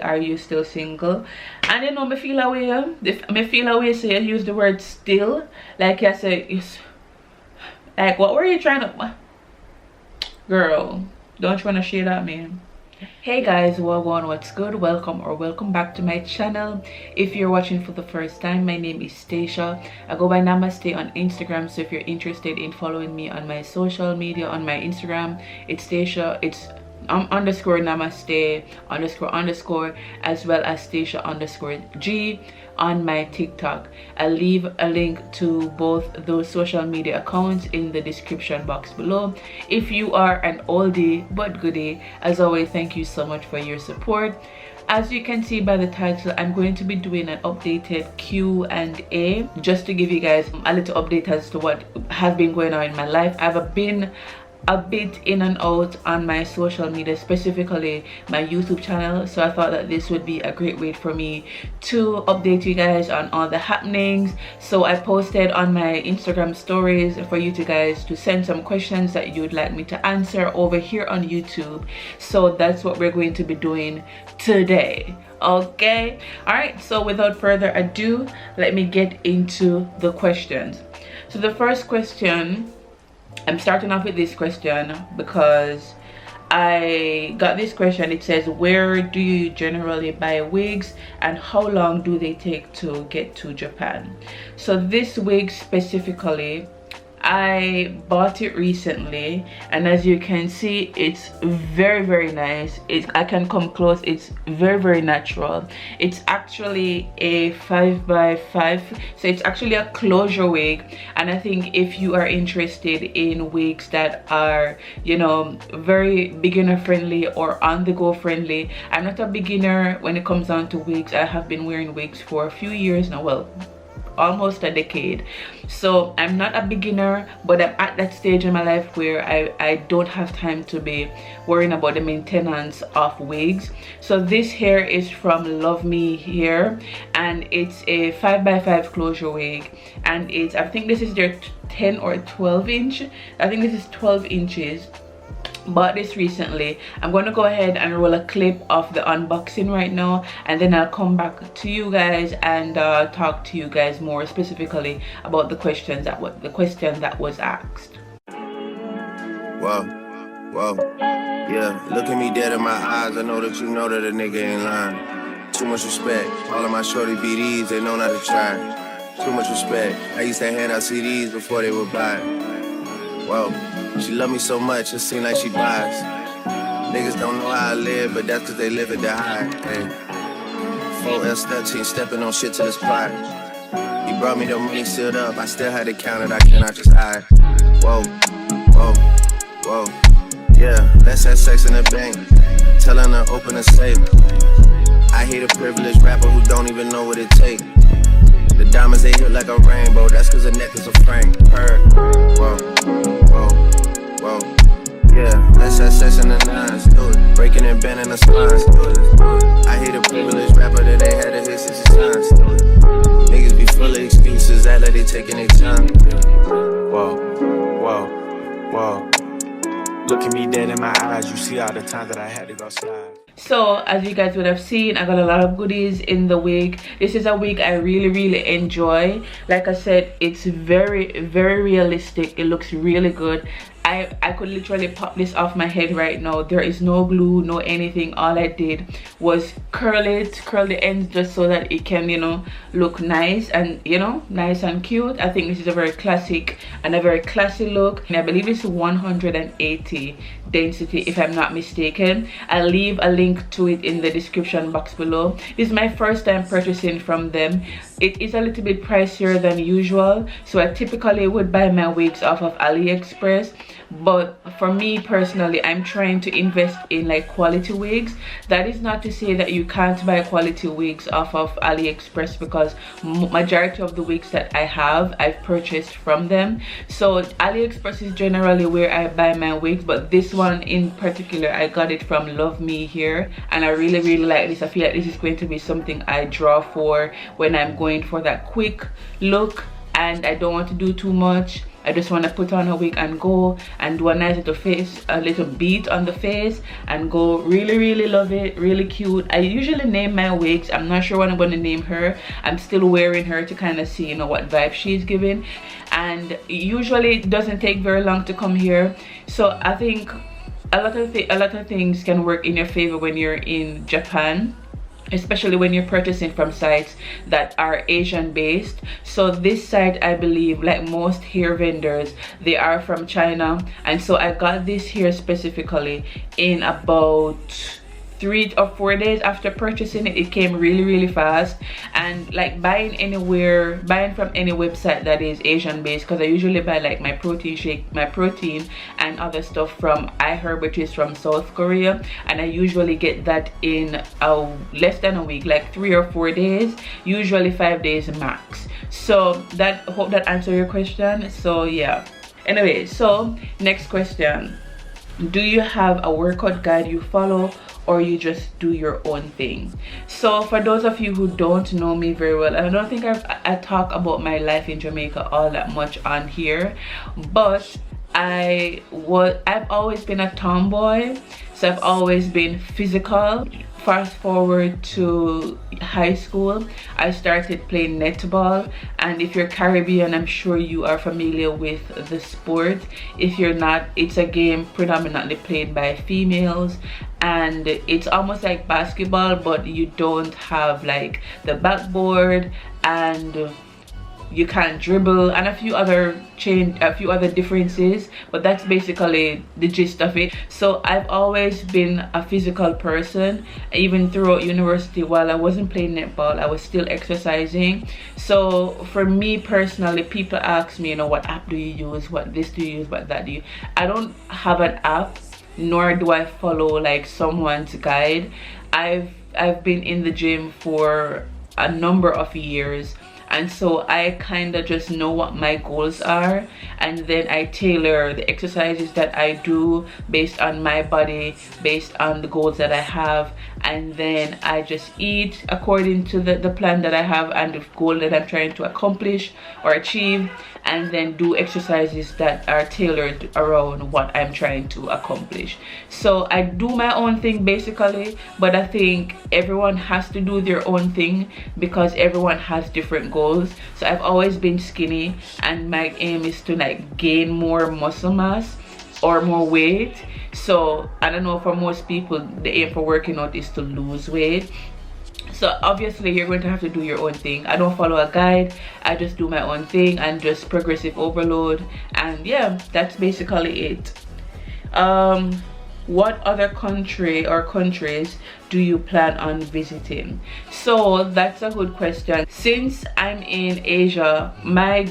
Are you still single? And you know, me feel away. Me feel away. So you use the word still, like I said. Like, what were you trying to? Girl, don't you wanna share that, man? Hey guys, what's good? Welcome back to my channel. If you're watching for the first time, my name is Stacia. I go by Namaste on Instagram, so if you're interested in following me on my social media, on my Instagram, it's Stacia. It's underscore Namaste underscore, as well as Stacia underscore G on my TikTok. I'll leave a link to both those social media accounts in the description box below. If you are an oldie but goodie, as always, thank you so much for your support. As you can see by the title, I'm going to be doing an updated Q&A just to give you guys a little update as to what has been going on in my life. I've been a bit in and out on my social media, specifically my YouTube channel, so I thought that this would be a great way for me to update you guys on all the happenings. So I posted on my Instagram stories for you guys to send some questions that you'd like me to answer over here on YouTube. So that's what we're going to be doing today. Okay, all right, so without further ado, let me get into the questions. So the first question, I'm starting off with this question because I got this question. It says, where do you generally buy wigs and how long do they take to get to Japan? So this wig specifically, I bought it recently, and as you can see, it's very nice. I can come close. It's very natural. It's actually a 5x5, so it's actually a closure wig. And I think if you are interested in wigs that are, you know, very beginner friendly or on the go friendly. I'm not a beginner when it comes down to wigs. I have been wearing wigs for a few years now, well, almost a decade, so I'm not a beginner, but I'm at that stage in my life where I don't have time to be worrying about the maintenance of wigs. So this hair is from Luv Me hair, and it's a 5x5 closure wig, and it's, I think this is their 10 or 12 inch. I think this is 12 inches. Bought this recently. I'm going to go ahead and roll a clip of the unboxing right now, and then I'll come back to you guys and talk to you guys more specifically about the questions that was asked. Whoa, yeah, look at me dead in my eyes. I know that you know that a nigga ain't lying. Too much respect. All of my shorty BDs, they know not to try. Too much respect. I used to hand out CDs before they would buy. Whoa. She love me so much, it seem like she buys. Niggas don't know how I live, but that's cause they live it to hide. Hey. 4S13, stepping on shit to the spot. He brought me the money sealed up, I still had to count it, I cannot just hide. Whoa. Yeah, let's have sex in the bank. Telling her open a safe. I hate a privileged rapper who don't even know what it takes. The diamonds they hit like a rainbow, that's cause the neck is a frame. Whoa. Yeah, let's have sex in the nines, do it. Breaking and bending the spines, do it. I hate a privileged rapper that they had to hit 60 signs, do it. Niggas be full of excuses, act like they taking their time. Whoa. Look at me dead in my eyes, you see all the times that I had to go slide. So as you guys would have seen, I got a lot of goodies in the wig. This is a wig I really enjoy. Like I said, it's very realistic. It looks really good. I could literally pop this off my head right now. There is no glue, no anything. All I did was curl the ends just so that it can, you know, look nice and, you know, nice and cute. I think this is a very classic and a very classy look, and I believe it's 180 density if I'm not mistaken. I'll leave a link to it in the description box below. This is my first time purchasing from them. It is a little bit pricier than usual, so I typically would buy my wigs off of AliExpress, but for me personally, I'm trying to invest in like quality wigs. That is not to say that you can't buy quality wigs off of AliExpress, because majority of the wigs that I have, I've purchased from them. So AliExpress is generally where I buy my wigs, but this one in particular, I got it from Luv Me here, and I really like this. I feel like this is going to be something I draw for when I'm going for that quick look and I don't want to do too much. I just want to put on a wig and go and do a nice little face, a little beat on the face and go. Really love it, really cute. I usually name my wigs. I'm not sure what I'm going to name her. I'm still wearing her to kind of see, you know, what vibe she's giving, and usually it doesn't take very long to come here. So I think a lot of things can work in your favor when you're in Japan, especially when you're purchasing from sites that are Asian based. So this site, I believe, like most hair vendors, they are from China, and so I got this here specifically in about 3 or 4 days after purchasing it. It came really fast, and like buying from any website that is Asian based, because I usually buy like my protein shake, my protein and other stuff from iHerb, which is from South Korea, and I usually get that in less than a week, like 3 or 4 days, usually 5 days max. So that, hope that answered your question. So yeah, anyway, so next question: do you have a workout guide you follow, or you just do your own thing? So for those of you who don't know me very well, and I don't think I talk about my life in Jamaica all that much on here, but I've always been a tomboy, so I've always been physical. Fast forward to high school, I started playing netball, and if you're Caribbean, I'm sure you are familiar with the sport. If you're not, it's a game predominantly played by females, and it's almost like basketball, but you don't have like the backboard, and you can't dribble, and a few other differences, but that's basically the gist of it. So I've always been a physical person. Even throughout university, while I wasn't playing netball, I was still exercising. So for me personally, people ask me, you know, what app do you use, what this do you use, what that do you. I don't have an app, nor do I follow like someone's guide. I've been in the gym for a number of years, and so I kind of just know what my goals are, and then I tailor the exercises that I do based on my body, based on the goals that I have, and then I just eat according to the plan that I have and the goal that I'm trying to accomplish or achieve, and then do exercises that are tailored around what I'm trying to accomplish. So I do my own thing basically, but I think everyone has to do their own thing because everyone has different goals. So I've always been skinny, and my aim is to like gain more muscle mass or more weight. So I don't know, for most people the aim for working out is to lose weight. So obviously you're going to have to do your own thing. I don't follow a guide, I just do my own thing and just progressive overload, and yeah, that's basically it. What other country or countries do you plan on visiting? So that's a good question. Since I'm in Asia, my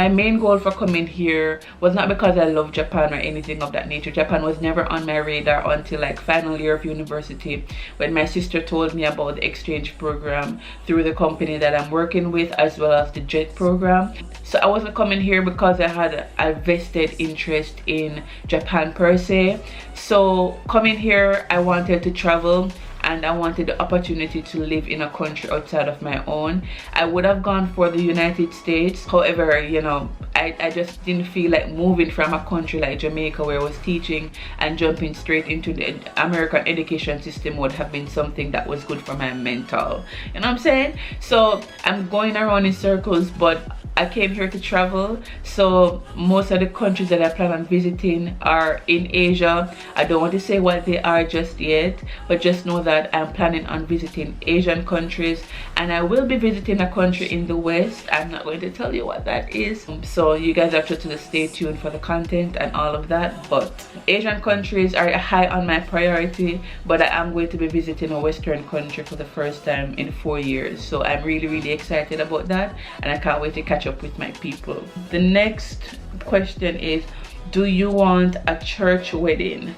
main goal for coming here was not because I love Japan or anything of that nature. Japan was never on my radar until like final year of university, when my sister told me about the exchange program through the company that I'm working with, as well as the JET program. So I wasn't coming here because I had a vested interest in Japan per se. So coming here, I wanted to travel, and I wanted the opportunity to live in a country outside of my own. I would have gone for the United States. However, you know, I just didn't feel like moving from a country like Jamaica, where I was teaching, and jumping straight into the American education system would have been something that was good for my mental. You know what I'm saying? So I'm going around in circles, but I came here to travel. So most of the countries that I plan on visiting are in Asia. I don't want to say what they are just yet, but just know that I'm planning on visiting Asian countries, and I will be visiting a country in the West. I'm not going to tell you what that is, so you guys have to stay tuned for the content and all of that. But Asian countries are high on my priority, but I am going to be visiting a Western country for the first time in 4 years. So I'm really excited about that, and I can't wait to catch up with my people. The next question is, do you want a church wedding?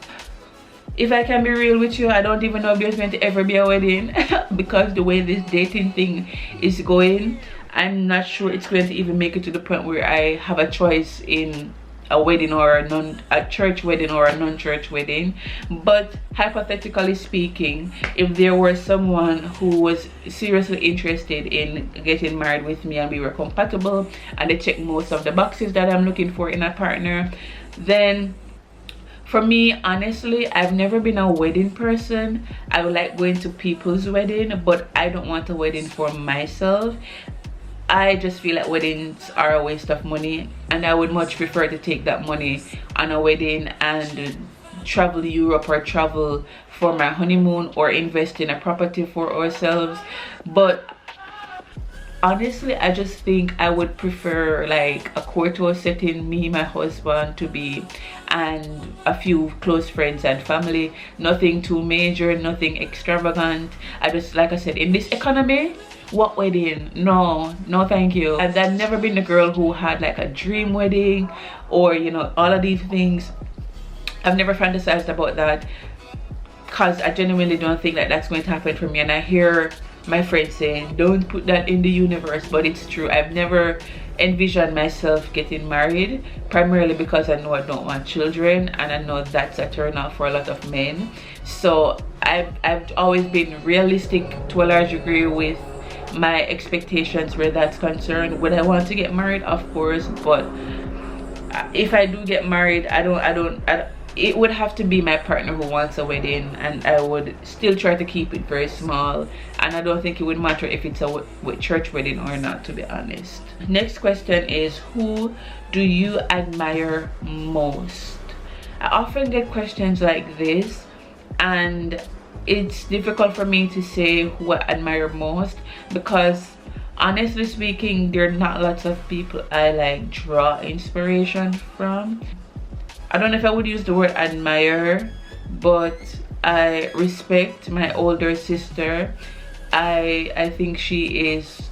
If I can be real with you, I don't even know if there's going to ever be a wedding because the way this dating thing is going, I'm not sure it's going to even make it to the point where I have a choice in a wedding or a church wedding or a non-church wedding. But hypothetically speaking, if there was someone who was seriously interested in getting married with me and we were compatible and they check most of the boxes that I'm looking for in a partner, then for me, honestly, I've never been a wedding person. I would like going to people's wedding, but I don't want a wedding for myself. I just feel like weddings are a waste of money, and I would much prefer to take that money on a wedding and travel to Europe or travel for my honeymoon or invest in a property for ourselves. But honestly, I just think I would prefer like a courthouse setting, me, my husband to be, and a few close friends and family. Nothing too major, nothing extravagant. I just, like I said, in this economy, what wedding? No thank you. And I've never been the girl who had like a dream wedding or, you know, all of these things. I've never fantasized about that because I genuinely don't think that that's going to happen for me. And I hear my friends saying, don't put that in the universe, but it's true. I've never envisioned myself getting married, primarily because I know I don't want children, and I know that's a turn off for a lot of men. So I've always been realistic to a large degree with my expectations where that's concerned. Would I want to get married? Of course, but if I do get married, it would have to be my partner who wants a wedding, and I would still try to keep it very small, and I don't think it would matter if it's a church wedding or not, to be honest. Next question is, who do you admire most? I often get questions like this, and it's difficult for me to say who I admire most, because honestly speaking, there are not lots of people I like draw inspiration from. I don't know if I would use the word admire, but I respect my older sister. I think she is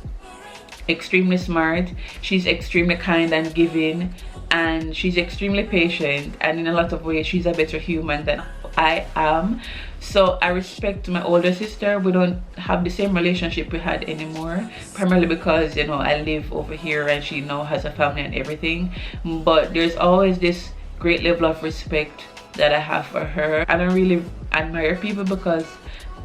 extremely smart, she's extremely kind and giving, and she's extremely patient, and in a lot of ways she's a better human than I am. So I respect my older sister. We don't have the same relationship we had anymore, primarily because, you know, I live over here and she now has a family and everything. But there's always this great level of respect that I have for her. I don't really admire people because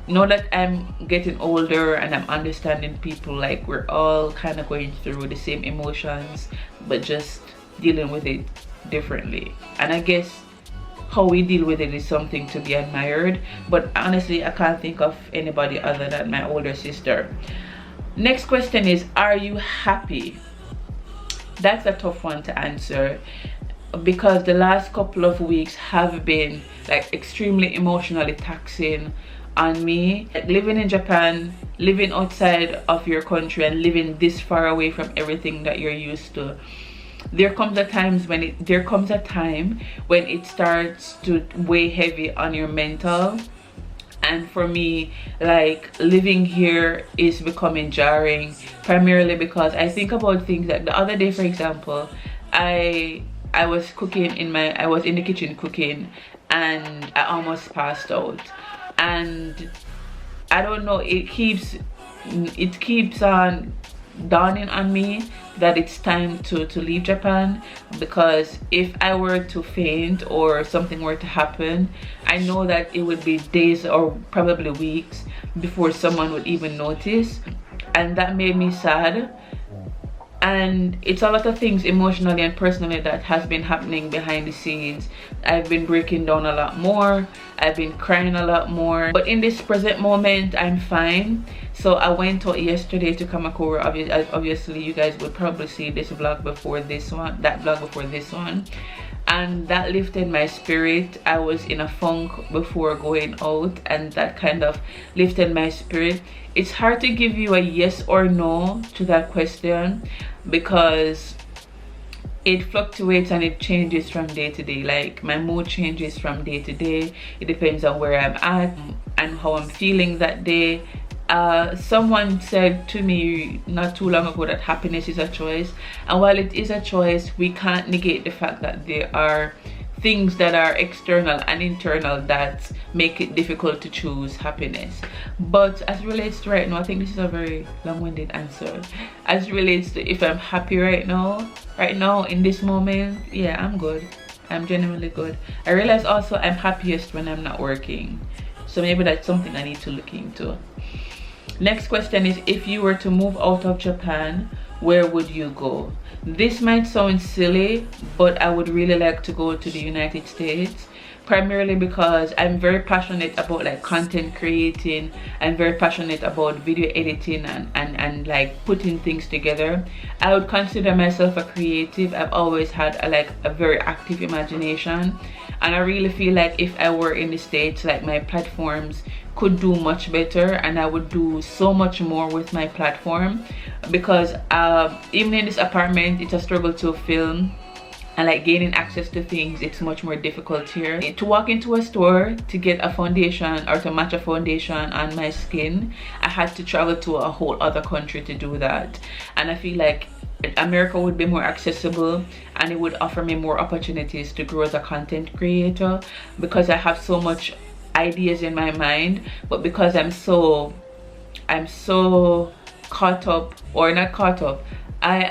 now that I'm getting older and I'm understanding people, like we're all kind of going through the same emotions but just dealing with it differently. And I guess how we deal with it is something to be admired, but honestly I can't think of anybody other than my older sister. Next question is, are you happy? That's a tough one to answer, because the last couple of weeks have been like extremely emotionally taxing on me. Like living in Japan, living outside of your country, and living this far away from everything that you're used to, there comes a time when it starts to weigh heavy on your mental. And for me, like, living here is becoming jarring, primarily because I think about things like the other day, for example, I was I was in the kitchen cooking and I almost passed out, and I don't know, it keeps on dawning on me that it's time to leave Japan, because if I were to faint or something were to happen, I know that it would be days or probably weeks before someone would even notice, and that made me sad. And it's a lot of things emotionally and personally that has been happening behind the scenes. I've been breaking down a lot more, I've been crying a lot more, but in this present moment I'm fine. So I went out yesterday to Kamakura. Obviously you guys would probably see this vlog before this one, that vlog before this one, and that lifted my spirit. I was in a funk before going out, and that kind of lifted my spirit. It's hard to give you a yes or no to that question, because it fluctuates and it changes from day to day. Like, my mood changes from day to day. It depends on where I'm at and how I'm feeling that day. Someone said to me not too long ago that happiness is a choice, and while it is a choice, we can't negate the fact that there are things that are external and internal that make it difficult to choose happiness. But as it relates to right now, I think this is a very long-winded answer. As it relates to if I'm happy right now in this moment, yeah, I'm good. I'm genuinely good. I realize also I'm happiest when I'm not working, so maybe that's something I need to look into. Next question is, if you were to move out of Japan, where would you go? This might sound silly, but I would really like to go to the United States, primarily because I'm very passionate about like content creating. I'm very passionate about video editing and like putting things together. I would consider myself a creative. I've always had a very active imagination, and I really feel like if I were in the States, like my platforms could do much better, and I would do so much more with my platform, because even in this apartment it's a struggle to film, and like gaining access to things, it's much more difficult here. To walk into a store to get a foundation or to match a foundation on my skin, I had to travel to a whole other country to do that, and I feel like America would be more accessible, and it would offer me more opportunities to grow as a content creator, because I have so much ideas in my mind, but because I'm so caught up, or not caught up, I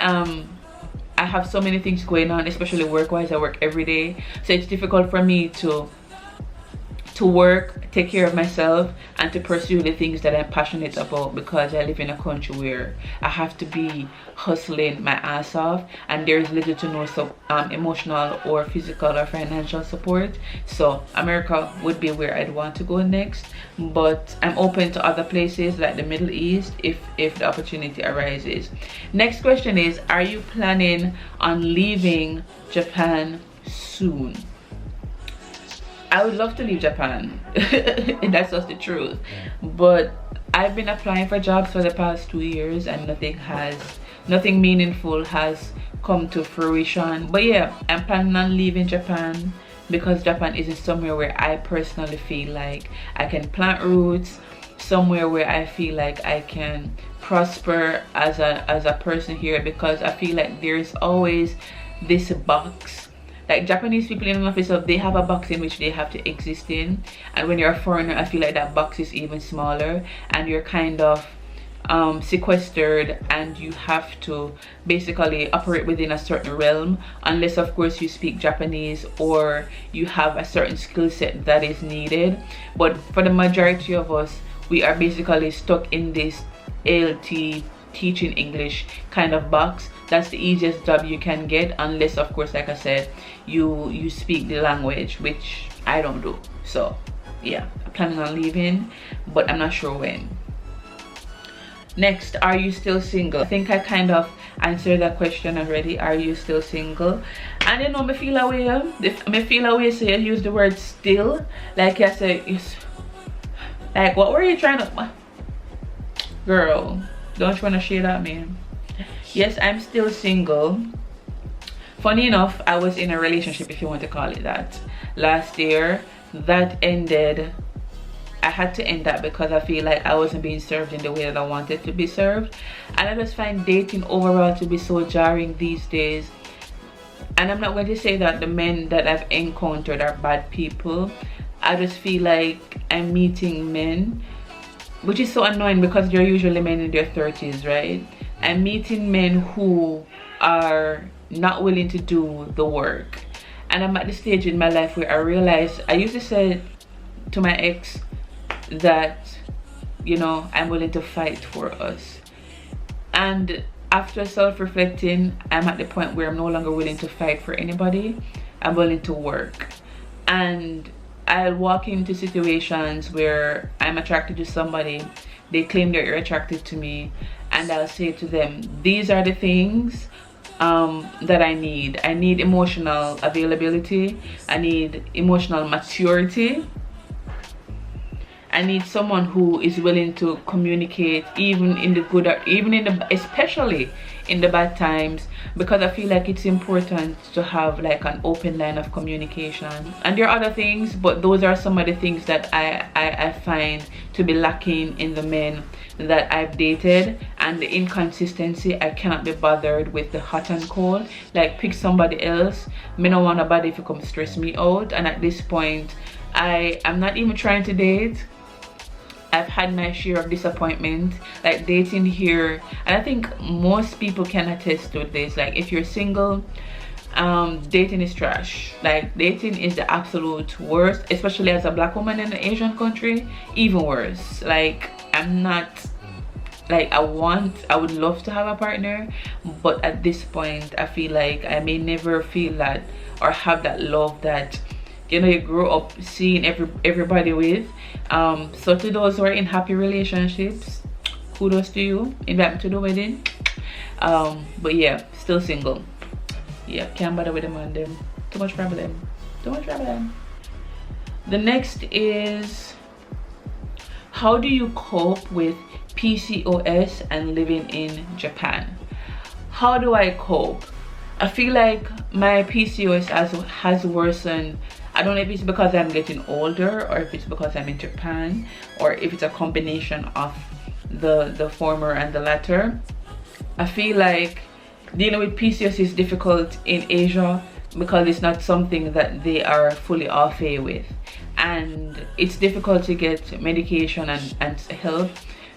have so many things going on, especially work-wise. I work every day, so it's difficult for me to work, take care of myself, and to pursue the things that I'm passionate about, because I live in a country where I have to be hustling my ass off, and there's little to no emotional or physical or financial support. So America would be where I'd want to go next, but I'm open to other places like the Middle East if the opportunity arises. Next question is, are you planning on leaving Japan soon? I would love to leave Japan. That's just the truth. But I've been applying for jobs for the past 2 years, and nothing meaningful has come to fruition. But yeah, I'm planning on leaving Japan, because Japan isn't somewhere where I personally feel like I can plant roots, somewhere where I feel like I can prosper as a person here, because I feel like there's always this box. Like Japanese people in office, they have a box in which they have to exist in, and when you're a foreigner, I feel like that box is even smaller, and you're kind of sequestered, and you have to basically operate within a certain realm, unless of course you speak Japanese or you have a certain skill set that is needed. But for the majority of us, we are basically stuck in this ALT teaching English kind of box. That's the easiest job you can get, unless of course, like I said, you speak the language, which I don't do. So yeah, I'm planning on leaving, but I'm not sure when. Next, are you still single? I think I kind of answered that question already. Are you still single? And you know, me feel away so you use the word still, like I said, it's like, what were you trying to, girl, don't you want to share that, man? Yes, I'm still single. Funny enough, I was in a relationship, if you want to call it that, last year. That ended. I had to end that because I feel like I wasn't being served in the way that I wanted to be served, and I just find dating overall to be so jarring these days. And I'm not going to say that the men that I've encountered are bad people. I just feel like I'm meeting men, which is so annoying because they're usually men in their 30s, right? I'm meeting men who are not willing to do the work, and I'm at the stage in my life where I realize, I used to say to my ex that, you know, I'm willing to fight for us, and after self-reflecting, I'm at the point where I'm no longer willing to fight for anybody. I'm willing to work, and I'll walk into situations where I'm attracted to somebody, they claim they're attracted to me, and I'll say to them, these are the things that I need. I need emotional availability, I need emotional maturity, I need someone who is willing to communicate, even in the good, or even in the, especially in the bad times, because I feel like it's important to have like an open line of communication. And there are other things, but those are some of the things that I find to be lacking in the men that I've dated. and the inconsistency. I cannot be bothered with the hot and cold. Like, pick somebody else. Me no want nobody if you come stress me out. And at this point, I'm not even trying to date. I've had my share of disappointment, like dating here, and I think most people can attest to this. Like, if you're single, dating is trash. Like, dating is the absolute worst, especially as a black woman in an Asian country. Even worse. Like, I'm not like, I would love to have a partner, but at this point I feel like I may never feel that or have that love that, you know, you grow up seeing everybody with. So to those who are in happy relationships, kudos to you. Invite me to the wedding. But yeah, still single. Yeah, can't bother with them on them. Too much problem. The next is, how do you cope with PCOS and living in Japan? How do I cope? I feel like my PCOS has worsened. I don't know if it's because I'm getting older, or if it's because I'm in Japan, or if it's a combination of the former and the latter. I feel like dealing with PCOS is difficult in Asia because it's not something that they are fully au fait with, and it's difficult to get medication and help,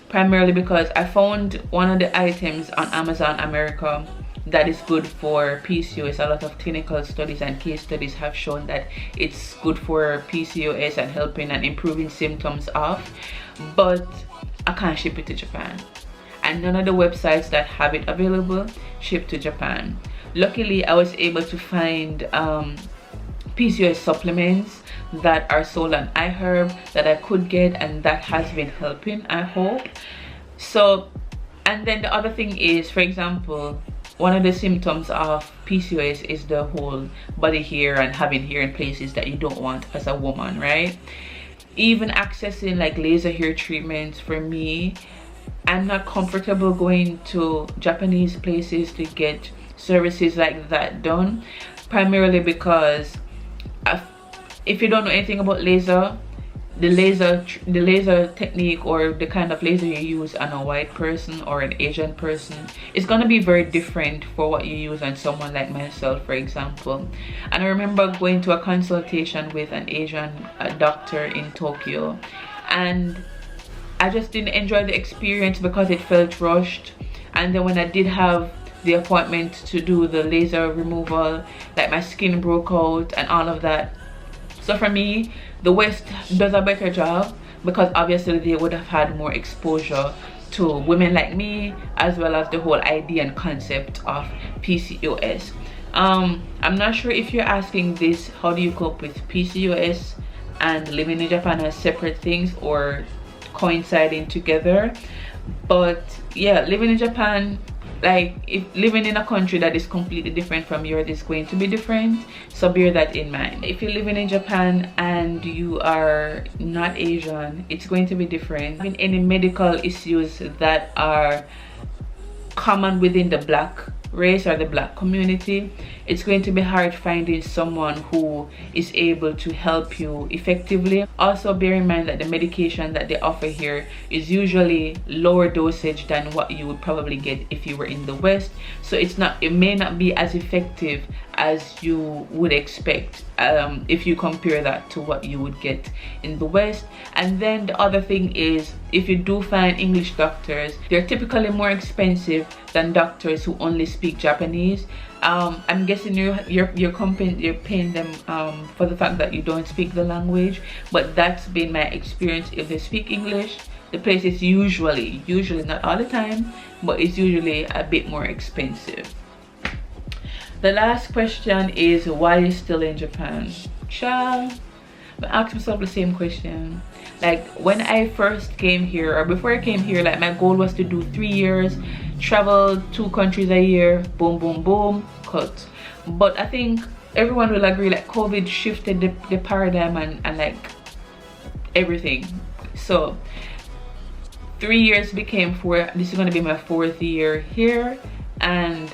primarily because I found one of the items on Amazon America that is good for PCOS. A lot of clinical studies and case studies have shown that it's good for PCOS and helping and improving symptoms off, but I can't ship it to Japan, and none of the websites that have it available ship to Japan. Luckily, I was able to find PCOS supplements that are sold on iHerb that I could get, and that has been helping, I hope. So, and then the other thing is, for example, one of the symptoms of PCOS is the whole body hair and having hair in places that you don't want as a woman, right? Even accessing like laser hair treatments, for me, I'm not comfortable going to Japanese places to get services like that done, primarily because if you don't know anything about laser, the laser technique, or the kind of laser you use on a white person or an Asian person, is going to be very different for what you use on someone like myself, for example. And I remember going to a consultation with an Asian doctor in Tokyo, and I just didn't enjoy the experience because it felt rushed. And then when I did have the appointment to do the laser removal, like, my skin broke out and all of that. So for me, the West does a better job because obviously they would have had more exposure to women like me, as well as the whole idea and concept of PCOS. I'm not sure if you're asking this, how do you cope with PCOS and living in Japan, as separate things or coinciding together. But yeah, living in Japan, like, if living in a country that is completely different from yours, is going to be different, so bear that in mind. If you're living in Japan and you are not Asian, it's going to be different. Having any medical issues that are common within the black race or the black community, it's going to be hard finding someone who is able to help you effectively. Also, bear in mind that the medication that they offer here is usually lower dosage than what you would probably get if you were in the West, so it may not be as effective as you would expect if you compare that to what you would get in the West. And then the other thing is, if you do find English doctors, they're typically more expensive than doctors who only speak Japanese. I'm guessing you're paying them for the fact that you don't speak the language, but that's been my experience. If they speak English, the place is usually, not all the time, but it's usually a bit more expensive. The last question is, why are you still in Japan? Child, I ask myself the same question. Like, when I first came here, or before I came here, like, my goal was to do 3 years, travel 2 countries a year, boom boom boom, cut. But I think everyone will agree, like, COVID shifted the paradigm and like everything. So 3 years became 4. This is going to be my 4th year here, and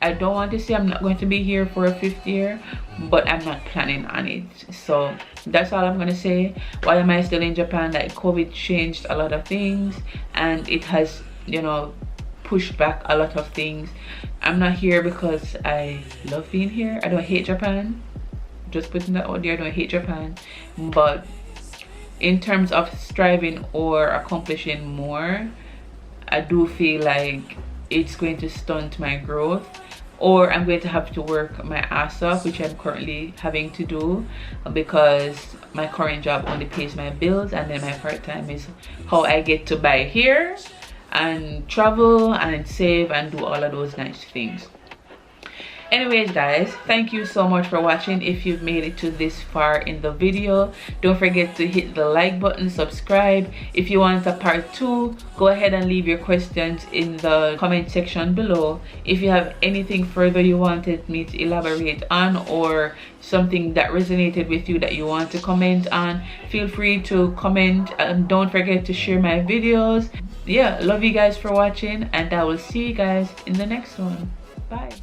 I don't want to say I'm not going to be here for a 5th year, but I'm not planning on it. So that's all I'm going to say. Why am I still in Japan? Like, COVID changed a lot of things, and it has you know, pushed back a lot of things. I'm not here because I love being here. I don't hate Japan, just putting that out there. I don't hate Japan, but in terms of striving or accomplishing more, I do feel like it's going to stunt my growth, or I'm going to have to work my ass off, which I'm currently having to do because my current job only pays my bills, and then my part-time is how I get to buy here and travel and save and do all of those nice things. Anyways guys, thank you so much for watching. If you've made it to this far in the video, don't forget to hit the like button, subscribe. If you want a part 2, go ahead and leave your questions in the comment section below. If you have anything further you wanted me to elaborate on, or something that resonated with you that you want to comment on, feel free to comment, and don't forget to share my videos. Yeah, love you guys for watching, and I will see you guys in the next one. Bye.